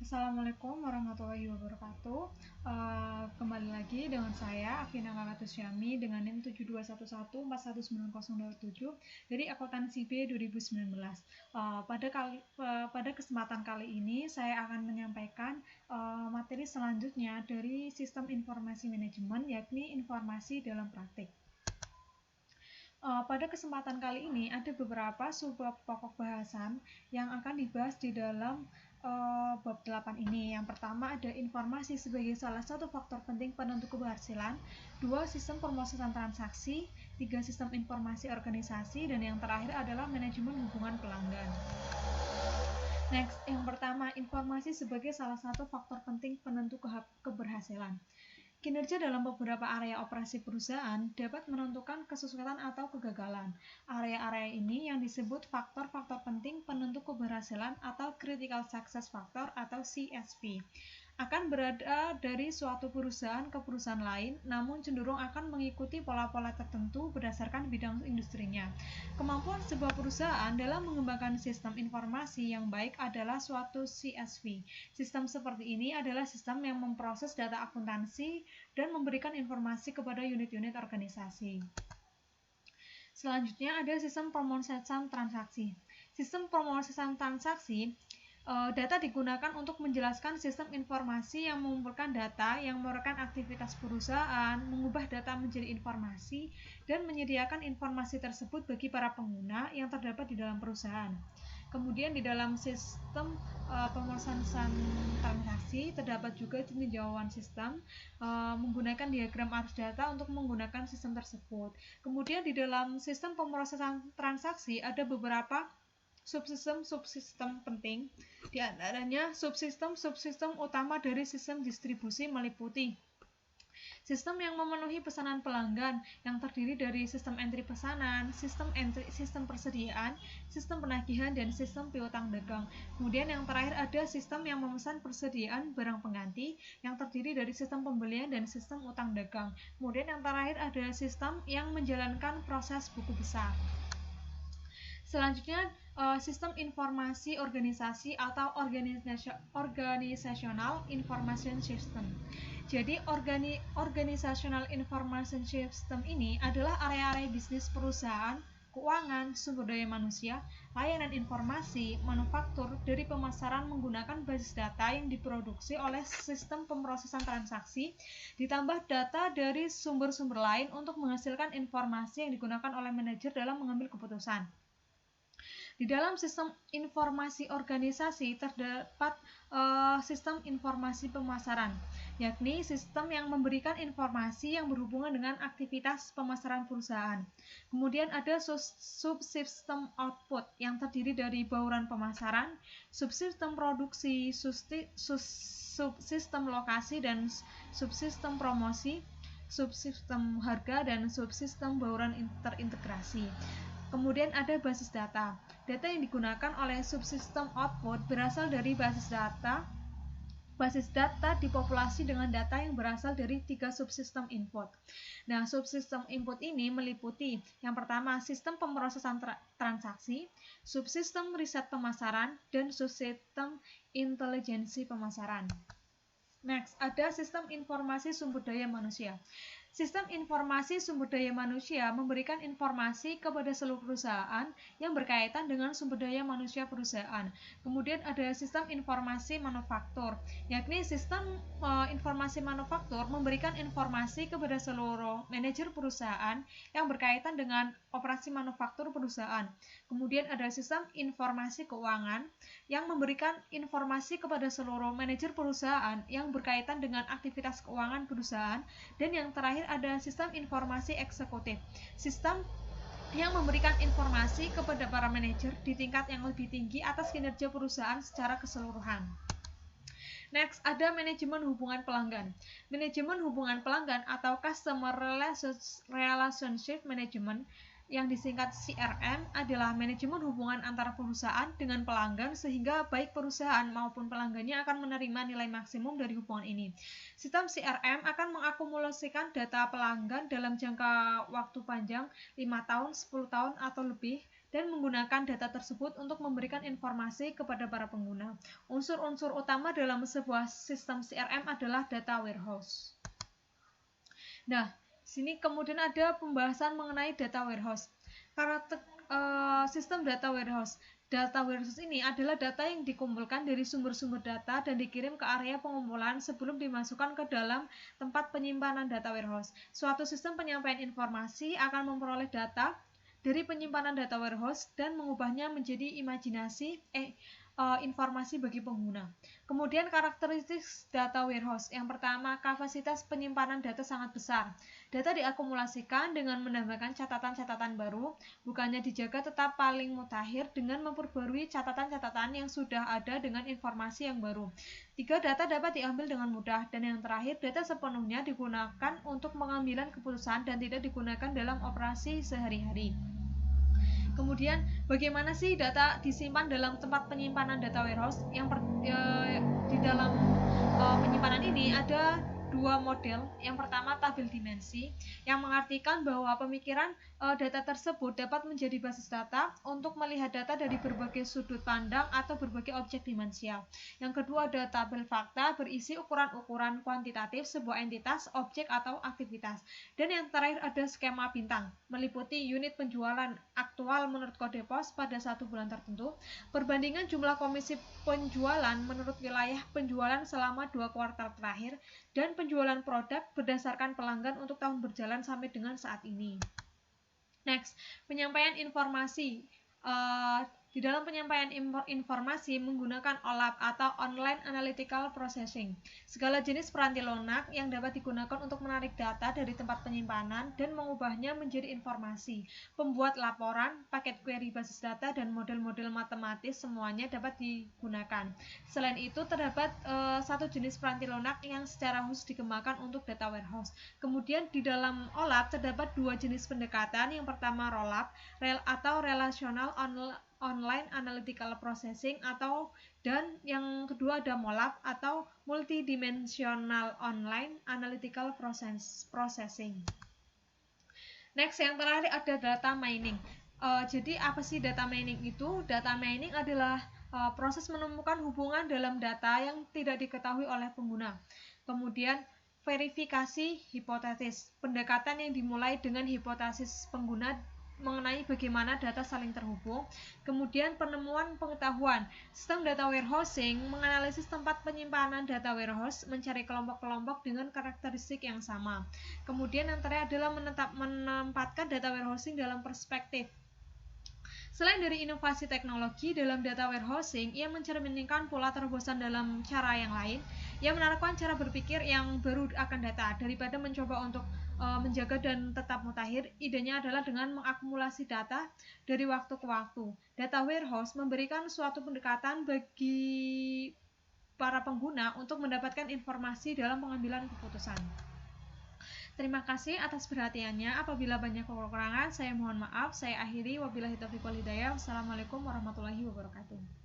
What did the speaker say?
Assalamualaikum warahmatullahi wabarakatuh. Kembali lagi dengan saya Afina Kakatusyami dengan NIM 7211419027 dari akuntansi B 2019. Pada kesempatan kali ini saya akan menyampaikan materi selanjutnya dari sistem informasi manajemen, yakni informasi dalam praktik. Pada kesempatan kali ini ada beberapa subbab pokok bahasan yang akan dibahas di dalam bab 8 ini. Yang pertama ada informasi sebagai salah satu faktor penting penentu keberhasilan, 2 sistem pemrosesan transaksi, 3 sistem informasi organisasi, dan yang terakhir adalah manajemen hubungan pelanggan. Next, yang pertama, informasi sebagai salah satu faktor penting penentu keberhasilan. Kinerja dalam beberapa area operasi perusahaan dapat menentukan kesuksesan atau kegagalan. Area-area ini yang disebut faktor-faktor penting penentu keberhasilan atau Critical Success Factor atau CSV. Akan berada dari suatu perusahaan ke perusahaan lain, namun cenderung akan mengikuti pola-pola tertentu berdasarkan bidang industrinya. Kemampuan sebuah perusahaan dalam mengembangkan sistem informasi yang baik adalah suatu CSV. Sistem seperti ini adalah sistem yang memproses data akuntansi dan memberikan informasi kepada unit-unit organisasi. Selanjutnya ada sistem pemrosesan transaksi. Sistem pemrosesan transaksi, data digunakan untuk menjelaskan sistem informasi yang mengumpulkan data yang merupakan aktivitas perusahaan, mengubah data menjadi informasi, dan menyediakan informasi tersebut bagi para pengguna yang terdapat di dalam perusahaan. Kemudian di dalam sistem pemrosesan transaksi terdapat juga tinjauan sistem menggunakan diagram arus data untuk menggunakan sistem tersebut. Kemudian di dalam sistem pemrosesan transaksi ada beberapa subsistem penting. Di antaranya subsistem utama dari sistem distribusi meliputi sistem yang memenuhi pesanan pelanggan yang terdiri dari sistem entry pesanan, sistem persediaan, sistem penagihan, dan sistem piutang dagang. Kemudian yang terakhir ada sistem yang memesan persediaan barang pengganti yang terdiri dari sistem pembelian dan sistem utang dagang. Kemudian yang terakhir ada sistem yang menjalankan proses buku besar. Selanjutnya sistem informasi organisasi atau organizational information system. Jadi organizational information system ini adalah area-area bisnis perusahaan, keuangan, sumber daya manusia, layanan informasi, manufaktur dari pemasaran menggunakan basis data yang diproduksi oleh sistem pemrosesan transaksi ditambah data dari sumber-sumber lain untuk menghasilkan informasi yang digunakan oleh manajer dalam mengambil keputusan. Di dalam sistem informasi organisasi terdapat sistem informasi pemasaran, yakni sistem yang memberikan informasi yang berhubungan dengan aktivitas pemasaran perusahaan. Kemudian ada subsistem output yang terdiri dari bauran pemasaran, subsistem produksi, subsistem lokasi dan subsistem promosi, subsistem harga, dan subsistem bauran terintegrasi. Kemudian ada basis data. Data yang digunakan oleh subsistem output berasal dari basis data dipopulasi dengan data yang berasal dari 3 subsistem input. Nah, subsistem input ini meliputi yang pertama sistem pemrosesan transaksi, subsistem riset pemasaran, dan subsistem intelijensi pemasaran. Next, ada sistem informasi sumber daya manusia. Sistem informasi sumber daya manusia memberikan informasi kepada seluruh perusahaan yang berkaitan dengan sumber daya manusia perusahaan. Kemudian ada sistem informasi manufaktur, yakni sistem informasi manufaktur memberikan informasi kepada seluruh manajer perusahaan yang berkaitan dengan operasi manufaktur perusahaan. Kemudian ada sistem informasi keuangan yang memberikan informasi kepada seluruh manajer perusahaan yang berkaitan dengan aktivitas keuangan perusahaan. Dan yang terakhir ada sistem informasi eksekutif, sistem yang memberikan informasi kepada para manajer di tingkat yang lebih tinggi atas kinerja perusahaan secara keseluruhan. Next, ada manajemen hubungan pelanggan. Manajemen hubungan pelanggan atau Customer Relationship Management yang disingkat CRM adalah manajemen hubungan antara perusahaan dengan pelanggan sehingga baik perusahaan maupun pelanggannya akan menerima nilai maksimum dari hubungan ini. Sistem CRM akan mengakumulasikan data pelanggan dalam jangka waktu panjang 5 tahun, 10 tahun, atau lebih dan menggunakan data tersebut untuk memberikan informasi kepada para pengguna. Unsur-unsur utama dalam sebuah sistem CRM adalah data warehouse. Nah, sini kemudian ada pembahasan mengenai data warehouse. Sistem data warehouse. Data warehouse ini adalah data yang dikumpulkan dari sumber-sumber data dan dikirim ke area pengumpulan sebelum dimasukkan ke dalam tempat penyimpanan data warehouse. Suatu sistem penyampaian informasi akan memperoleh data dari penyimpanan data warehouse dan mengubahnya menjadi informasi bagi pengguna. Kemudian karakteristik data warehouse. Yang pertama, kapasitas penyimpanan data sangat besar. Data diakumulasikan dengan menambahkan catatan-catatan baru, bukannya dijaga tetap paling mutakhir dengan memperbarui catatan-catatan yang sudah ada dengan informasi yang baru. 3. Data dapat diambil dengan mudah. Dan yang terakhir, data sepenuhnya digunakan untuk pengambilan keputusan dan tidak digunakan dalam operasi sehari-hari. Kemudian bagaimana sih data disimpan dalam tempat penyimpanan data warehouse? Di dalam penyimpanan ini ada dua model. Yang pertama tabel dimensi, yang mengartikan bahwa pemikiran data tersebut dapat menjadi basis data untuk melihat data dari berbagai sudut pandang atau berbagai objek dimensial. Yang kedua ada tabel fakta, berisi ukuran-ukuran kuantitatif sebuah entitas, objek atau aktivitas. Dan yang terakhir ada skema bintang, meliputi unit penjualan aktual menurut kode pos pada satu bulan tertentu, perbandingan jumlah komisi penjualan menurut wilayah penjualan selama 2 kuartal terakhir, dan penjualan produk berdasarkan pelanggan untuk tahun berjalan sampai dengan saat ini. Next, penyampaian informasi. Di dalam penyampaian informasi menggunakan OLAP atau Online Analytical Processing. Segala jenis peranti lunak yang dapat digunakan untuk menarik data dari tempat penyimpanan dan mengubahnya menjadi informasi. Pembuat laporan, paket query basis data, dan model-model matematis semuanya dapat digunakan. Selain itu, terdapat satu jenis peranti lunak yang secara khusus dikembangkan untuk data warehouse. Kemudian di dalam OLAP terdapat dua jenis pendekatan. Yang pertama ROLAP atau Relational Online Analytical Processing dan yang kedua ada MOLAP atau Multidimensional Online Analytical Processing. Next, yang terakhir ada data mining. Jadi apa sih data mining itu? Data mining adalah proses menemukan hubungan dalam data yang tidak diketahui oleh pengguna. Kemudian verifikasi hipotesis, pendekatan yang dimulai dengan hipotesis pengguna mengenai bagaimana data saling terhubung. Kemudian penemuan pengetahuan. Sistem data warehousing menganalisis tempat penyimpanan data warehouse, mencari kelompok-kelompok dengan karakteristik yang sama. Kemudian yang terakhir adalah menempatkan data warehousing dalam perspektif. Selain dari inovasi teknologi dalam data warehousing, ia mencerminkan pola terobosan dalam cara yang lain. Ia menerapkan cara berpikir yang baru akan data. Daripada mencoba untuk menjaga dan tetap mutakhir, idenya adalah dengan mengakumulasi data dari waktu ke waktu. Data warehouse memberikan suatu pendekatan bagi para pengguna untuk mendapatkan informasi dalam pengambilan keputusan. Terima kasih atas perhatiannya. Apabila banyak kekurangan, saya mohon maaf. Saya akhiri. Wabillahi taufiq wal hidayah. Wassalamualaikum warahmatullahi wabarakatuh.